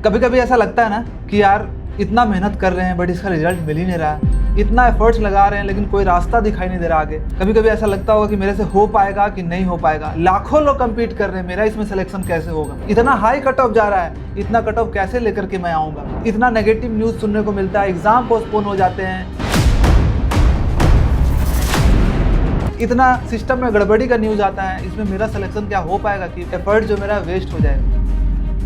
कभी कभी ऐसा लगता है ना कि यार इतना मेहनत कर रहे हैं बट इसका रिजल्ट मिल ही नहीं रहा है, इतना एफर्ट्स लगा रहे हैं लेकिन कोई रास्ता दिखाई नहीं दे रहा आगे। कभी कभी ऐसा लगता होगा कि मेरे से हो पाएगा कि नहीं हो पाएगा, लाखों लोग कम्पीट कर रहे हैं, मेरा इसमें सिलेक्शन कैसे होगा, इतना हाई कट ऑफ जा रहा है, इतना कट ऑफ कैसे लेकर के मैं आऊँगा, इतना नेगेटिव न्यूज़ सुनने को मिलता है, एग्जाम पोस्टपोन हो जाते हैं, इतना सिस्टम में गड़बड़ी का न्यूज़ आता है, इसमें मेरा सिलेक्शन क्या हो पाएगा कि एफर्ट जो मेरा वेस्ट हो जाएगा।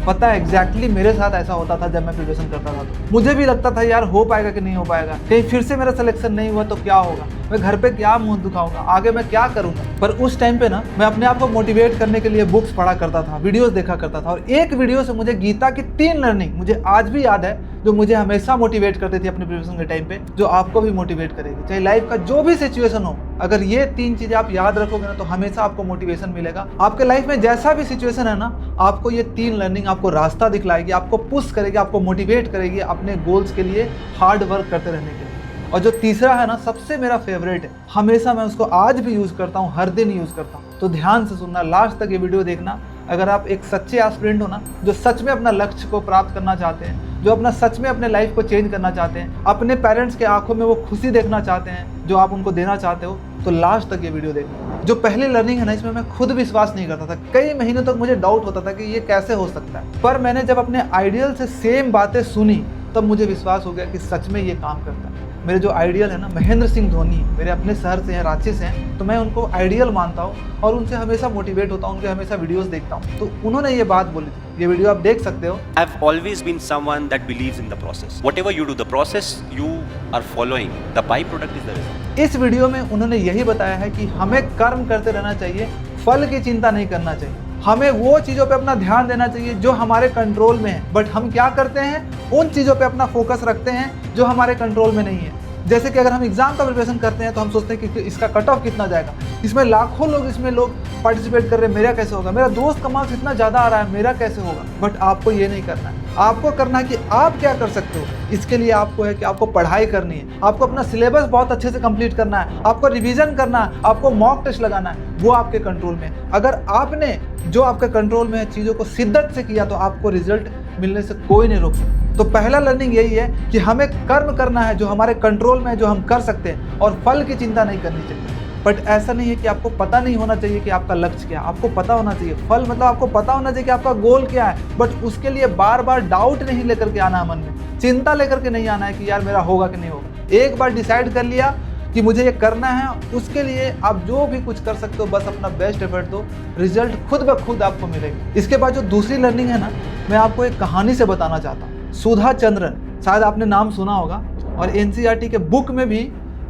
पता है एग्जैक्टली मेरे साथ ऐसा होता था जब मैं प्रिपरेशन करता था, तो मुझे भी लगता था यार हो पाएगा कि नहीं हो पाएगा, कहीं फिर से मेरा सिलेक्शन नहीं हुआ तो क्या होगा, मैं घर पे क्या मुंह दिखाऊंगा, आगे मैं क्या करूंगा। पर उस टाइम पे ना मैं अपने आप को मोटिवेट करने के लिए बुक्स पढ़ा करता था, वीडियोस देखा करता था, और एक वीडियो से मुझे गीता की 3 लर्निंग मुझे आज भी याद है, जो मुझे हमेशा मोटिवेट करती थी अपने प्रिपरेशन के टाइम पे, जो आपको भी मोटिवेट करेगी। चाहे लाइफ का जो भी सिचुएशन हो, अगर ये 3 चीजें आप याद रखोगे ना तो हमेशा आपको मोटिवेशन मिलेगा। आपके लाइफ में जैसा भी सिचुएशन है ना, आपको ये 3 लर्निंग आपको रास्ता दिखलाएगी, आपको पुश करेगी, आपको मोटिवेट करेगी अपने गोल्स के लिए हार्ड वर्क करते रहने के लिए। और जो तीसरा है ना, सबसे मेरा फेवरेट है, हमेशा मैं उसको आज भी यूज करता हूँ, हर दिन यूज करता हूँ। तो ध्यान से सुनना, लास्ट तक ये वीडियो देखना। अगर आप एक सच्चे एस्पिरेंट हो ना, जो सच में अपना लक्ष्य को प्राप्त करना चाहते हैं, जो अपना सच में अपने लाइफ को चेंज करना चाहते हैं, अपने पेरेंट्स के आंखों में वो खुशी देखना चाहते हैं जो आप उनको देना चाहते हो, तो लास्ट तक ये वीडियो देखना। जो पहली लर्निंग है ना, इसमें मैं खुद विश्वास नहीं करता था, कई महीनों तक मुझे डाउट होता था कि ये कैसे हो सकता है। पर मैंने जब अपने आइडियल से सेम बातें सुनी तब मुझे विश्वास हो गया कि सच में ये काम करता है। मेरे जो आइडियल है ना, महेंद्र सिंह धोनी, मेरे अपने शहर से हैं, रांची से हैं, तो मैं उनको आइडियल मानता हूँ और उनसे हमेशा मोटिवेट होता हूँ, उनके हमेशा वीडियोस देखता हूँ। तो उन्होंने ये बात बोली थी, ये वीडियो आप देख सकते हो। I've always been someone that believes in the process. Whatever you do, the process you are following, the byproduct is the result. इस वीडियो में उन्होंने यही बताया है कि हमें कर्म करते रहना चाहिए, फल की चिंता नहीं करना चाहिए, हमें वो चीज़ों पे अपना ध्यान देना चाहिए जो हमारे कंट्रोल में है। बट हम क्या करते हैं, उन चीज़ों पे अपना फोकस रखते हैं जो हमारे कंट्रोल में नहीं है। जैसे कि अगर हम एग्जाम का प्रिपरेशन करते हैं तो हम सोचते हैं कि इसका कट ऑफ कितना जाएगा, इसमें लाखों लोग पार्टिसिपेट कर रहे हैं, मेरा कैसे होगा, मेरा दोस्त का मार्क्स इतना ज़्यादा आ रहा है, मेरा कैसे होगा। बट आपको ये नहीं करना है, आपको करना है कि आप क्या कर सकते हो। इसके लिए आपको है कि आपको पढ़ाई करनी है, आपको अपना सिलेबस बहुत अच्छे से कंप्लीट करना है, आपको रिवीजन करना है, आपको मॉक टेस्ट लगाना है, वो आपके कंट्रोल में है। अगर आपने जो आपके कंट्रोल में है चीज़ों को शिद्दत से किया तो आपको रिजल्ट मिलने से कोई नहीं रोक सकता। तो पहला लर्निंग यही है कि हमें कर्म करना है जो हमारे कंट्रोल में है, जो हम कर सकते हैं, और फल की चिंता नहीं करनी चाहिए। बट ऐसा नहीं है कि आपको पता नहीं होना चाहिए कि आपका लक्ष्य क्या है, आपको पता होना चाहिए। फल मतलब आपको पता होना चाहिए कि आपका गोल क्या है, बट उसके लिए बार बार डाउट नहीं लेकर के आना है, मन में चिंता लेकर के नहीं आना है कि यार मेरा होगा कि नहीं होगा। एक बार डिसाइड कर लिया कि मुझे ये करना है, उसके लिए आप जो भी कुछ कर सकते हो, बस अपना बेस्ट एफर्ट दो, रिजल्ट खुद ब खुद आपको मिलेगा। इसके बाद जो दूसरी लर्निंग है ना, मैं आपको एक कहानी से बताना चाहता हूँ। सुधा चंद्रन, शायद आपने नाम सुना होगा, और एनसीईआरटी के बुक में भी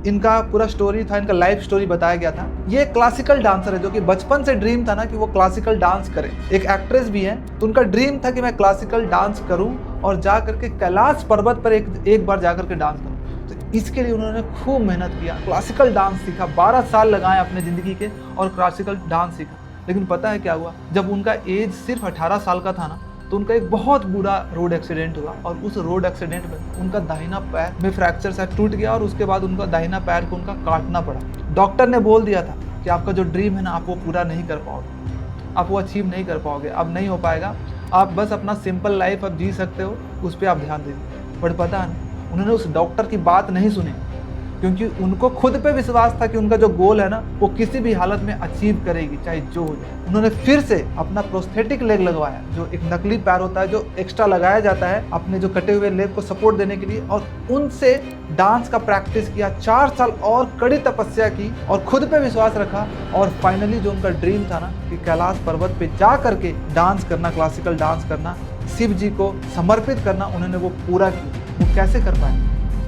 इनका पूरा स्टोरी था, इनका लाइफ स्टोरी बताया गया था। ये क्लासिकल डांसर है जो कि बचपन से ड्रीम था ना कि वो क्लासिकल डांस करे। एक एक्ट्रेस भी है, तो उनका ड्रीम था कि मैं क्लासिकल डांस करूं और जा करके कैलाश पर्वत पर एक बार जा करके डांस करूं। तो इसके लिए उन्होंने खूब मेहनत किया, क्लासिकल डांस सीखा, 12 साल लगाए अपने ज़िंदगी के और क्लासिकल डांस सीखा। लेकिन पता है क्या हुआ, जब उनका एज सिर्फ 18 साल का था ना, तो उनका एक बहुत बुरा रोड एक्सीडेंट हुआ, और उस रोड एक्सीडेंट में उनका दाहिना पैर में फ्रैक्चर सा टूट गया, और उसके बाद उनका दाहिना पैर को उनका काटना पड़ा। डॉक्टर ने बोल दिया था कि आपका जो ड्रीम है ना, आप वो पूरा नहीं कर पाओगे, आप वो अचीव नहीं कर पाओगे, अब नहीं हो पाएगा, आप बस अपना सिंपल लाइफ अब जी सकते हो, उस पर आप ध्यान दीजिए। बट पता नहीं, उन्होंने उस डॉक्टर की बात नहीं सुनी, क्योंकि उनको खुद पे विश्वास था कि उनका जो गोल है ना, वो किसी भी हालत में अचीव करेगी, चाहे जो हो जाए। उन्होंने फिर से अपना प्रोस्थेटिक लेग लगवाया, जो एक नकली पैर होता है जो एक्स्ट्रा लगाया जाता है अपने जो कटे हुए लेग को सपोर्ट देने के लिए, और उनसे डांस का प्रैक्टिस किया, 4 साल और कड़ी तपस्या की, और खुद पे विश्वास रखा, और फाइनली जो उनका ड्रीम था ना कि कैलाश पर्वत पे जा करके डांस करना, क्लासिकल डांस करना, शिव जी को समर्पित करना, उन्होंने वो पूरा किया। वो कैसे कर पाए?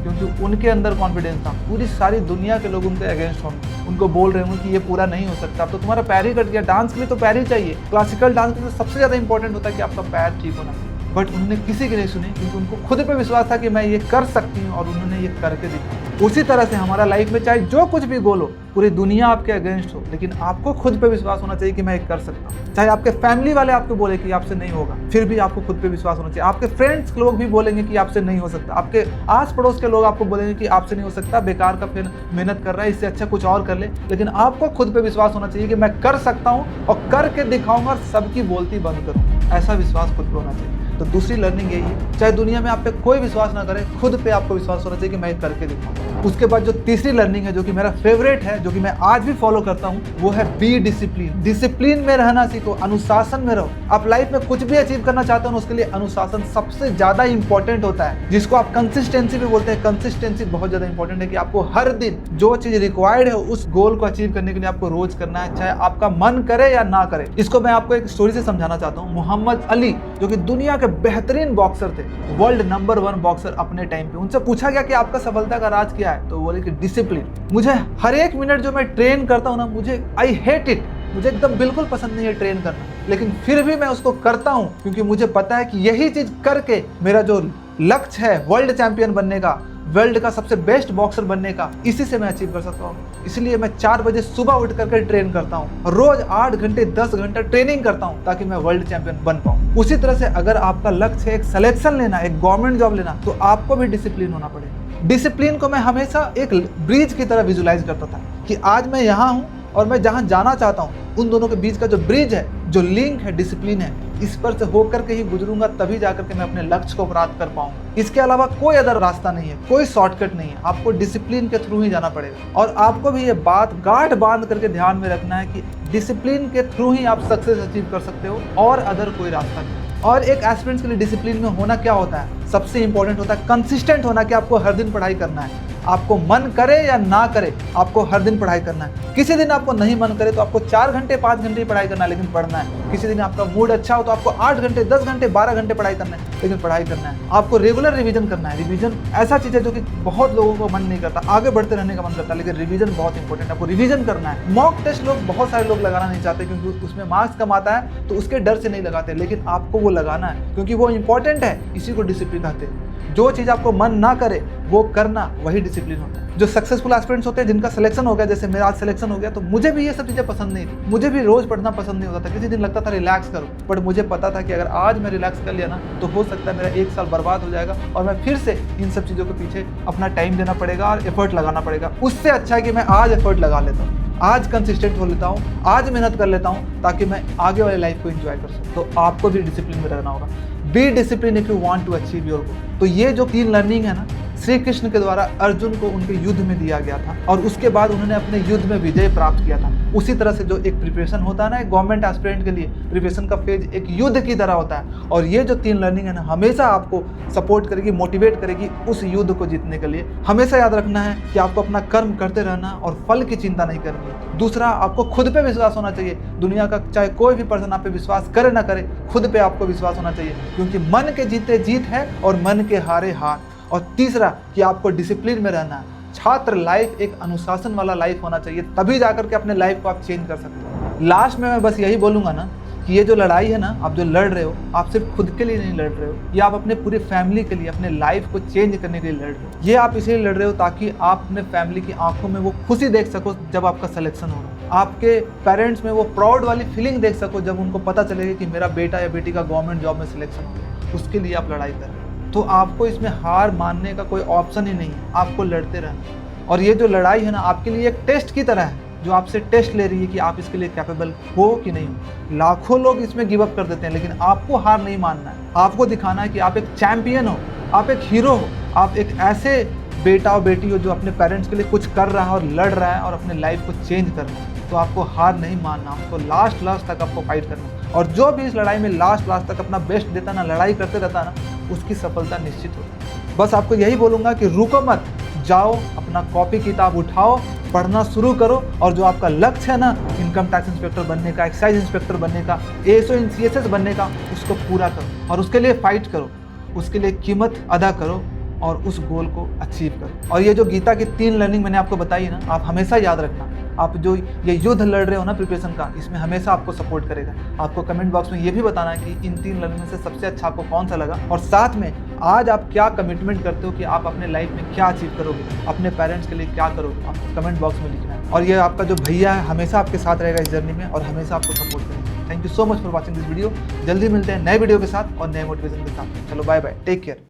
क्योंकि उनके अंदर कॉन्फिडेंस था। पूरी सारी दुनिया के लोग उनके अगेंस्ट होंगे, उनको बोल रहे होंगे कि ये पूरा नहीं हो सकता, अब तो तुम्हारा पैर ही कट गया, डांस के लिए तो पैर ही चाहिए, क्लासिकल डांस के लिए सबसे ज़्यादा इंपॉर्टेंट होता है कि आपका पैर ठीक होना। बट उन्होंने किसी की नहीं सुनी, क्योंकि उनको खुद पे विश्वास था कि मैं ये कर सकती हूँ, और उन्होंने ये करके दिखाया। उसी तरह से हमारा लाइफ में चाहे जो कुछ भी गोल हो, पूरी दुनिया आपके अगेंस्ट हो, लेकिन आपको खुद पे विश्वास होना चाहिए कि मैं ये कर सकता हूँ। चाहे आपके फैमिली वाले आपको बोले कि आपसे नहीं होगा, फिर भी आपको खुद पे विश्वास होना चाहिए। आपके फ्रेंड्स लोग भी बोलेंगे कि आपसे नहीं हो सकता, आपके आस पड़ोस के लोग आपको बोलेंगे कि आपसे नहीं हो सकता, बेकार का फिर मेहनत कर रहा है, इससे अच्छा कुछ और कर ले। लेकिन आपको खुद पे विश्वास होना चाहिए कि मैं कर सकता हूँ और करके दिखाऊंगा और सबकी बोलती बंद करूँ। ऐसा विश्वास खुद पे होना चाहिए। तो दूसरी लर्निंग यही है, चाहे दुनिया में आप पे कोई विश्वास ना करे, खुद पे आपको विश्वास होना चाहिए कि मैं ये करके दिखाऊंगा। उसके बाद जो तीसरी लर्निंग है, जो कि मेरा फेवरेट है, जो कि मैं आज भी फॉलो करता हूँ, वो है बी डिसिप्लिन। डिसिप्लिन में रहना सीखो, अनुशासन में रहो। आप लाइफ में कुछ भी अचीव करना चाहते हो, उसके लिए अनुशासन सबसे ज्यादा इंपॉर्टेंट होता है, जिसको आप कंसिस्टेंसी भी बोलते हैं। कंसिस्टेंसी बहुत ज्यादा इंपॉर्टेंट है कि आपको हर दिन जो चीज रिक्वायर्ड है उस गोल को अचीव करने के लिए आपको रोज करना है, चाहे आपका मन करे या ना करे। इसको मैं आपको एक स्टोरी से समझाना चाहता हूँ। मोहम्मद अली, जो कि दुनिया के बेहतरीन बॉक्सर थे, वर्ल्ड नंबर 1 बॉक्सर अपने टाइम पे, उनसे पूछा गया कि आपका सफलता का राज क्या है, तो बोले कि डिसिप्लिन। मुझे हर एक मिनट जो मैं ट्रेन करता हूँ ना, मुझे आई हेट इट, मुझे एकदम बिल्कुल पसंद नहीं है ट्रेन करना, लेकिन फिर भी मैं उसको करता हूँ, क्योंकि मुझे पता है कि यही चीज करके मेरा जो लक्ष्य है वर्ल्ड चैंपियन बनने का, वर्ल्ड का सबसे बेस्ट बॉक्सर बनने का, इसी से मैं अचीव कर सकता हूँ। इसलिए मैं 4 बजे सुबह उठ करके ट्रेन करता हूँ, रोज 8 घंटे 10 घंटा ट्रेनिंग करता हूँ, ताकि मैं वर्ल्ड चैंपियन बन पाऊँ। उसी तरह से अगर आपका लक्ष्य है एक सिलेक्शन लेना, एक गवर्नमेंट जॉब लेना, तो आपको भी डिसिप्लिन होना पड़ेगा। डिसिप्लिन को मैं हमेशा एक ब्रिज की तरह विजुलाइज करता था कि आज मैं यहाँ हूँ और मैं जहाँ जाना चाहता हूँ, उन दोनों के बीच का जो ब्रिज है, जो लिंक है, डिसिप्लिन है, इस पर से होकर के ही गुजरूंगा, तभी जाकर के मैं अपने लक्ष्य को प्राप्त कर पाऊंगा। इसके अलावा कोई अदर रास्ता नहीं है, कोई शॉर्टकट नहीं है, आपको डिसिप्लिन के थ्रू ही जाना पड़ेगा। और आपको भी ये बात गांठ बांध करके ध्यान में रखना है कि डिसिप्लिन के थ्रू ही आप सक्सेस अचीव कर सकते हो, और अदर कोई रास्ता नहीं। और एक एस्पिरेंट्स के लिए डिसिप्लिन में होना क्या होता है, सबसे इंपॉर्टेंट होता है कंसिस्टेंट होना, कि आपको हर दिन पढ़ाई करना है। आपको मन करे या ना करे, आपको हर दिन पढ़ाई करना है। किसी दिन आपको नहीं मन करे तो आपको 4 घंटे 5 घंटे ही पढ़ाई करना है, लेकिन पढ़ना है। किसी दिन आपका मूड अच्छा हो तो आपको 8 घंटे 10 घंटे 12 घंटे पढ़ाई करना है, लेकिन पढ़ाई करना है। आपको रेगुलर रिवीजन करना है। रिवीजन ऐसा चीज़ है जो कि बहुत लोगों को मन नहीं करता, आगे बढ़ते रहने का मन करता है, लेकिन रिवीजन बहुत इंपॉर्टेंट है। आपको रिवीजन करना है। मॉक टेस्ट लोग, बहुत सारे लोग लगाना नहीं चाहते, क्योंकि उसमें मार्क्स कम आता है, तो उसके डर से नहीं लगाते, लेकिन आपको वो लगाना है, क्योंकि वो इंपॉर्टेंट है। इसी को डिसिप्लिन कहते हैं। जो चीज़ आपको मन ना करे वो करना, वही डिसिप्लिन होता है। जो सक्सेसफुल एस्पिरेंट्स होते हैं, जिनका सिलेक्शन हो गया, जैसे मेरा आज सिलेक्शन हो गया, तो मुझे भी ये सब चीज़ें पसंद नहीं थी। मुझे भी रोज पढ़ना पसंद नहीं होता था। किसी दिन लगता था रिलैक्स करो, बट मुझे पता था कि अगर आज मैं रिलैक्स कर लिया ना, तो हो सकता है मेरा 1 साल बर्बाद हो जाएगा, और मैं फिर से इन सब चीज़ों के पीछे अपना टाइम देना पड़ेगा और एफर्ट लगाना पड़ेगा। उससे अच्छा है कि मैं आज एफर्ट लगा लेता हूँ, आज कंसिस्टेंट हो लेता हूँ, आज मेहनत कर लेता हूँ, ताकि मैं आगे वाली लाइफ को एंजॉय कर सकूँ। तो आपको भी डिसिप्लिन में रहना होगा। Be discipline if you want to achieve your goal. तो ये जो 3 लर्निंग है ना, श्री कृष्ण के द्वारा अर्जुन को उनके युद्ध में दिया गया था, और उसके बाद उन्होंने अपने युद्ध में विजय प्राप्त किया था। उसी तरह से जो एक प्रिपरेशन होता है ना, एक गवर्नमेंट एस्पिरेंट के लिए प्रिपरेशन का फेज एक युद्ध की तरह होता है। और ये जो 3 लर्निंग है ना, हमेशा आपको सपोर्ट करेगी, मोटिवेट करेगी उस युद्ध को जीतने के लिए। हमेशा याद रखना है कि आपको अपना कर्म करते रहना और फल की चिंता नहीं करनी है। दूसरा, आपको खुद पे विश्वास होना चाहिए। दुनिया का चाहे कोई भी पर्सन आप पे विश्वास करे ना करे, खुद पे आपको विश्वास होना चाहिए, क्योंकि मन के जीते जीत है और मन के हारे हार। और तीसरा, कि आपको डिसिप्लिन में रहना है। छात्र लाइफ एक अनुशासन वाला लाइफ होना चाहिए, तभी जाकर के अपने लाइफ को आप चेंज कर सकते हो। लास्ट में मैं बस यही बोलूँगा ना, कि ये जो लड़ाई है ना, आप जो लड़ रहे हो, आप सिर्फ खुद के लिए नहीं लड़ रहे हो, ये आप अपने पूरे फैमिली के लिए, अपने लाइफ को चेंज करने के लिए लड़ रहे हो। ये आप इसलिए लड़ रहे हो ताकि आप अपने फैमिली की आंखों में वो खुशी देख सको जब आपका सिलेक्शन होगा, आपके पेरेंट्स में वो प्राउड वाली फीलिंग देख सको जब उनको पता चलेगा कि मेरा बेटा या बेटी का गवर्नमेंट जॉब में सिलेक्शन हो गया। उसके लिए आप लड़ाई कर रहे हो। तो आपको इसमें हार मानने का कोई ऑप्शन ही नहीं है, आपको लड़ते रहना। और ये जो लड़ाई है ना, आपके लिए एक टेस्ट की तरह है, जो आपसे टेस्ट ले रही है कि आप इसके लिए कैपेबल हो कि नहीं हो। लाखों लोग इसमें गिव अप कर देते हैं, लेकिन आपको हार नहीं मानना है। आपको दिखाना है कि आप एक चैंपियन हो, आप एक हीरो हो, आप एक ऐसे बेटा और बेटी हो जो अपने पेरेंट्स के लिए कुछ कर रहा है और लड़ रहा है और अपने लाइफ को चेंज कर रहा है। तो आपको हार नहीं मानना, आपको लास्ट तक आपको फाइट करना। और जो भी इस लड़ाई में लास्ट तक अपना बेस्ट देता ना, लड़ाई करते रहता ना, उसकी सफलता निश्चित होती है। बस आपको यही बोलूँगा कि रुको मत, जाओ अपना कॉपी किताब उठाओ, पढ़ना शुरू करो, और जो आपका लक्ष्य है ना, इनकम टैक्स इंस्पेक्टर बनने का, एक्साइज इंस्पेक्टर बनने का, ASO इन CSS बनने का, उसको पूरा करो और उसके लिए फाइट करो, उसके लिए कीमत अदा करो और उस गोल को अचीव करो। और ये जो गीता की 3 लर्निंग मैंने आपको बताई है ना, आप हमेशा याद रखना। आप जो ये युद्ध लड़ रहे हो ना प्रिपरेशन का, इसमें हमेशा आपको सपोर्ट करेगा। आपको कमेंट बॉक्स में ये भी बताना है कि इन 3 लर्निंग में से सबसे अच्छा आपको कौन सा लगा, और साथ में आज आप क्या कमिटमेंट करते हो कि आप अपने लाइफ में क्या अचीव करोगे, अपने पेरेंट्स के लिए क्या करोगे, आपको कमेंट बॉक्स में लिखना है। और ये आपका जो भैया है हमेशा आपके साथ रहेगा इस जर्नी में, और हमेशा आपको सपोर्ट करेगा। Thank you so much for watching this video. जल्दी मिलते हैं नए वीडियो के साथ और नए मोटिवेशन के साथ। चलो बाय बाय, टेक केयर।